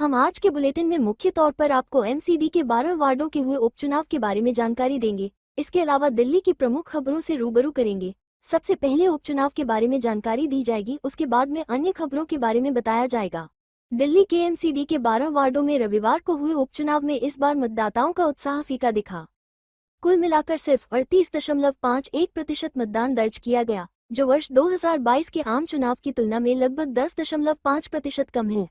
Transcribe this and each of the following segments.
हम आज के बुलेटिन में मुख्य तौर पर आपको एमसीडी के 12 वार्डों के हुए उपचुनाव के बारे में जानकारी देंगे। इसके अलावा दिल्ली की प्रमुख खबरों से रूबरू करेंगे। सबसे पहले उपचुनाव के बारे में जानकारी दी जाएगी, उसके बाद में अन्य खबरों के बारे में बताया जाएगा। दिल्ली के एमसीडी के 12 वार्डों में रविवार को हुए उपचुनाव में इस बार मतदाताओं का उत्साह फीका दिखा। कुल मिलाकर सिर्फ 38.51% मतदान दर्ज किया गया, जो वर्ष 2022 के आम चुनाव की तुलना में लगभग 10.5% कम है।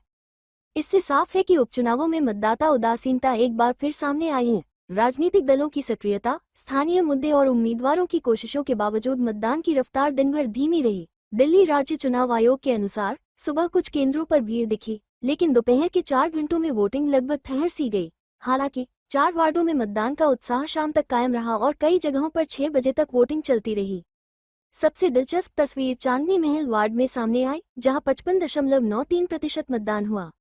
इससे साफ है कि उपचुनावों में मतदाता उदासीनता एक बार फिर सामने आई है। राजनीतिक दलों की सक्रियता, स्थानीय मुद्दे और उम्मीदवारों की कोशिशों के बावजूद मतदान की रफ्तार दिन भर धीमी रही। दिल्ली राज्य चुनाव आयोग के अनुसार सुबह कुछ केंद्रों पर भीड़ दिखी, लेकिन दोपहर के 4 घंटों में वोटिंग लगभग ठहर सी गई। हालांकि 4 वार्डों में मतदान का उत्साह शाम तक कायम रहा और कई जगहों पर 6 बजे तक वोटिंग चलती रही। सबसे दिलचस्प तस्वीर चांदनी महल वार्ड में सामने आई, जहां 55.93% मतदान हुआ।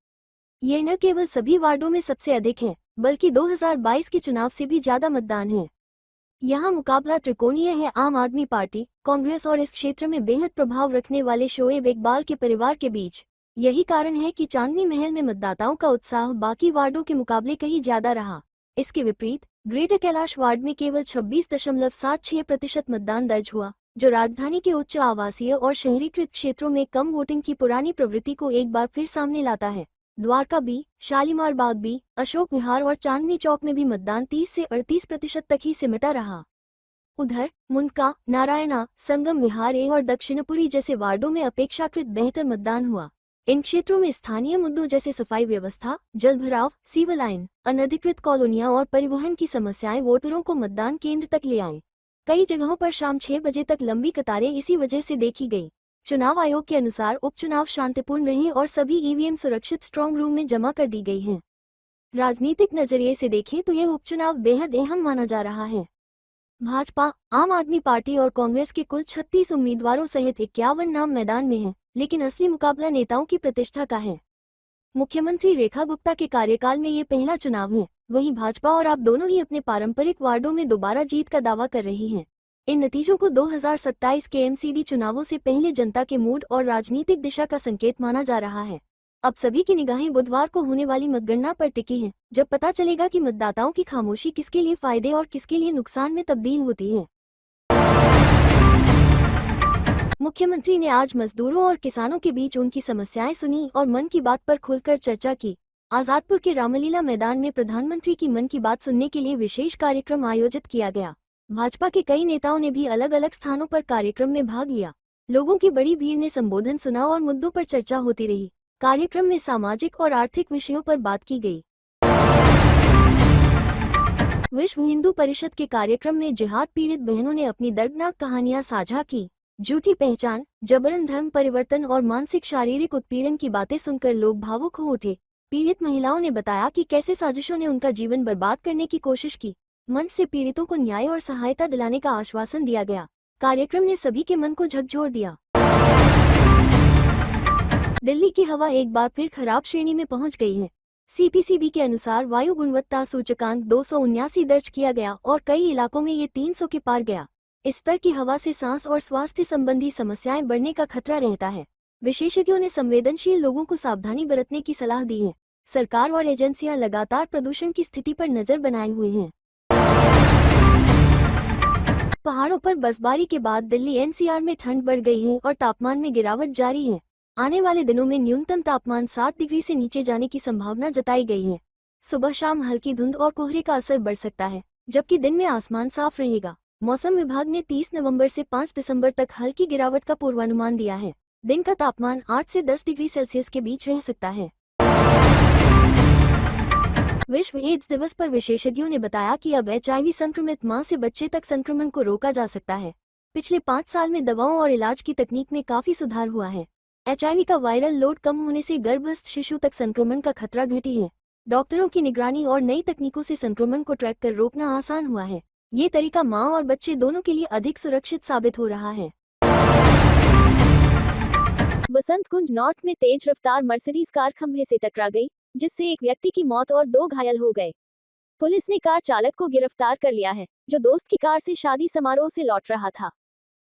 ये न केवल सभी वार्डों में सबसे अधिक है, बल्कि 2022 के चुनाव से भी ज्यादा मतदान है। यहाँ मुकाबला त्रिकोणीय है, आम आदमी पार्टी, कांग्रेस और इस क्षेत्र में बेहद प्रभाव रखने वाले शोएब इकबाल के परिवार के बीच। यही कारण है कि चांदनी महल में मतदाताओं का उत्साह बाकी वार्डों के मुकाबले कहीं ज्यादा रहा। इसके विपरीत ग्रेटर कैलाश वार्ड में केवल 26.76% मतदान दर्ज हुआ, जो राजधानी के उच्च आवासीय और शहरीकृत क्षेत्रों में कम वोटिंग की पुरानी प्रवृत्ति को एक बार फिर सामने लाता है। द्वारका बी, शालीमार बाग बी, अशोक विहार और चांदनी चौक में भी मतदान 30 से 38% तक ही सिमटा रहा। उधर मुंडका, नारायणा, संगम विहार ए और दक्षिणपुरी जैसे वार्डों में अपेक्षाकृत बेहतर मतदान हुआ। इन क्षेत्रों में स्थानीय मुद्दों जैसे सफाई व्यवस्था, जलभराव, सीवर लाइन, अनधिकृत कॉलोनियां और परिवहन की समस्याएं वोटरों को मतदान केंद्र तक ले आए। कई जगहों पर शाम 6 बजे तक लंबी कतारें इसी वजह से देखी गई। चुनाव आयोग के अनुसार उपचुनाव शांतिपूर्ण रहे और सभी ईवीएम सुरक्षित स्ट्रांग रूम में जमा कर दी गई हैं। राजनीतिक नजरिए से देखें तो यह उपचुनाव बेहद अहम माना जा रहा है। भाजपा, आम आदमी पार्टी और कांग्रेस के कुल 36 उम्मीदवारों सहित 51 नाम मैदान में हैं, लेकिन असली मुकाबला नेताओं की प्रतिष्ठा का है। मुख्यमंत्री रेखा गुप्ता के कार्यकाल में ये पहला चुनाव है। वहीं भाजपा और आप दोनों ही अपने पारंपरिक वार्डों में दोबारा जीत का दावा कर रही हैं। इन नतीजों को 2027 के एमसीडी चुनावों से पहले जनता के मूड और राजनीतिक दिशा का संकेत माना जा रहा है। अब सभी की निगाहें बुधवार को होने वाली मतगणना पर टिकी हैं, जब पता चलेगा कि मतदाताओं की खामोशी किसके लिए फायदे और किसके लिए नुकसान में तब्दील होती है। मुख्यमंत्री ने आज मजदूरों और किसानों के बीच उनकी समस्याएं सुनी और मन की बात पर खुलकर चर्चा की। आजादपुर के रामलीला मैदान में प्रधानमंत्री की मन की बात सुनने के लिए विशेष कार्यक्रम आयोजित किया गया। भाजपा के कई नेताओं ने भी अलग अलग स्थानों पर कार्यक्रम में भाग लिया। लोगों की बड़ी भीड़ ने संबोधन सुना और मुद्दों पर चर्चा होती रही। कार्यक्रम में सामाजिक और आर्थिक विषयों पर बात की गई। विश्व हिंदू परिषद के कार्यक्रम में जिहाद पीड़ित बहनों ने अपनी दर्दनाक कहानियां साझा की। झूठी पहचान, जबरन धर्म परिवर्तन और मानसिक शारीरिक उत्पीड़न की बातें सुनकर लोग भावुक हो उठे। पीड़ित महिलाओं ने बताया कि कैसे साजिशों ने उनका जीवन बर्बाद करने की कोशिश की। मंच से पीड़ितों को न्याय और सहायता दिलाने का आश्वासन दिया गया। कार्यक्रम ने सभी के मन को झकझोर दिया। दिल्ली की हवा एक बार फिर खराब श्रेणी में पहुंच गई है। सीपीसीबी के अनुसार वायु गुणवत्ता सूचकांक 279 दर्ज किया गया और कई इलाकों में ये 300 के पार गया। इस स्तर की हवा से सांस और स्वास्थ्य संबंधी समस्याएं बढ़ने का खतरा रहता है। विशेषज्ञों ने संवेदनशील लोगों को सावधानी बरतने की सलाह दी है। सरकार और एजेंसियां लगातार प्रदूषण की स्थिति पर नजर बनाए हुए हैं। पहाड़ों पर बर्फबारी के बाद दिल्ली एनसीआर में ठंड बढ़ गई है और तापमान में गिरावट जारी है। आने वाले दिनों में न्यूनतम तापमान 7 डिग्री से नीचे जाने की संभावना जताई गई है। सुबह शाम हल्की धुंध और कोहरे का असर बढ़ सकता है, जबकि दिन में आसमान साफ रहेगा। मौसम विभाग ने 30 नवंबर से 5 दिसंबर तक हल्की गिरावट का पूर्वानुमान दिया है। दिन का तापमान 8 से 10 डिग्री सेल्सियस के बीच रह सकता है। विश्व एड्स दिवस पर विशेषज्ञों ने बताया कि अब एचआईवी संक्रमित मां से बच्चे तक संक्रमण को रोका जा सकता है। पिछले 5 साल में दवाओं और इलाज की तकनीक में काफी सुधार हुआ है। एचआईवी का वायरल लोड कम होने से गर्भस्थ शिशु तक संक्रमण का खतरा घटी है। डॉक्टरों की निगरानी और नई तकनीकों से संक्रमण को ट्रैक कर रोकना आसान हुआ है। ये तरीका मां और बच्चे दोनों के लिए अधिक सुरक्षित साबित हो रहा है। बसंत कुंज नॉर्थ में तेज रफ्तार मर्सिडीज कार खंभे से टकरा गई, जिससे एक व्यक्ति की मौत और 2 घायल हो गए। पुलिस ने कार चालक को गिरफ्तार कर लिया है, जो दोस्त की कार से शादी समारोह से लौट रहा था।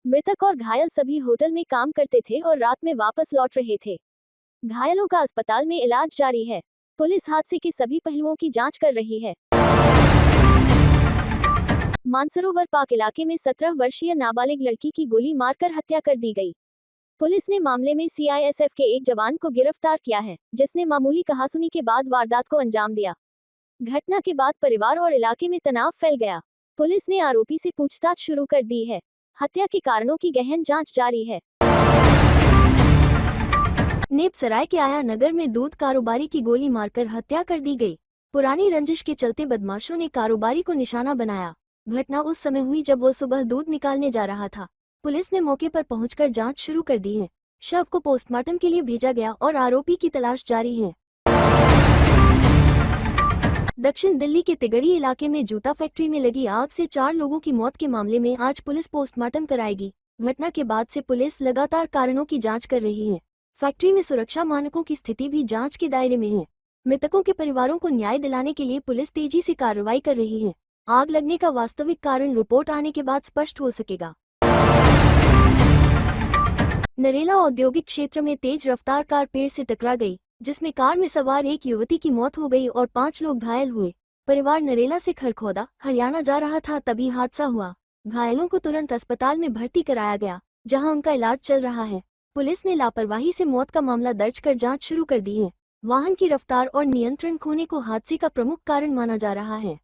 मृतक और घायल सभी होटल में काम करते थे और रात में वापस लौट रहे थे। घायलों का अस्पताल में इलाज जारी है। पुलिस हादसे के सभी पहलुओं की जांच कर रही है। मानसरोवर पार्क इलाके में 17 वर्षीय नाबालिग लड़की की गोली मारकर हत्या कर दी गई। पुलिस ने मामले में सीआईएसएफ के एक जवान को गिरफ्तार किया है, जिसने मामूली कहासुनी के बाद वारदात को अंजाम दिया। घटना के बाद परिवार और इलाके में तनाव फैल गया। पुलिस ने आरोपी से पूछताछ शुरू कर दी है। हत्या के कारणों की गहन जांच जारी है। नेपसराय के आया नगर में दूध कारोबारी की गोली मारकर हत्या कर दी गई। पुरानी रंजिश के चलते बदमाशों ने कारोबारी को निशाना बनाया। घटना उस समय हुई जब वो सुबह दूध निकालने जा रहा था। पुलिस ने मौके पर पहुंचकर जांच शुरू कर दी है। शव को पोस्टमार्टम के लिए भेजा गया और आरोपी की तलाश जारी है। दक्षिण दिल्ली के तिगड़ी इलाके में जूता फैक्ट्री में लगी आग से 4 लोगों की मौत के मामले में आज पुलिस पोस्टमार्टम कराएगी। घटना के बाद से पुलिस लगातार कारणों की जांच कर रही है। फैक्ट्री में सुरक्षा मानकों की स्थिति भी जांच के दायरे में है। मृतकों के परिवारों को न्याय दिलाने के लिए पुलिस तेजी से कार्रवाई कर रही है। आग लगने का वास्तविक कारण रिपोर्ट आने के बाद स्पष्ट हो सकेगा। नरेला औद्योगिक क्षेत्र में तेज रफ्तार कार पेड़ से टकरा गई, जिसमें कार में सवार एक युवती की मौत हो गई और 5 लोग घायल हुए। परिवार नरेला से खरखौदा, हरियाणा जा रहा था तभी हादसा हुआ। घायलों को तुरंत अस्पताल में भर्ती कराया गया, जहां उनका इलाज चल रहा है। पुलिस ने लापरवाही से मौत का मामला दर्ज कर जांच शुरू कर दी है। वाहन की रफ्तार और नियंत्रण खोने को हादसे का प्रमुख कारण माना जा रहा है।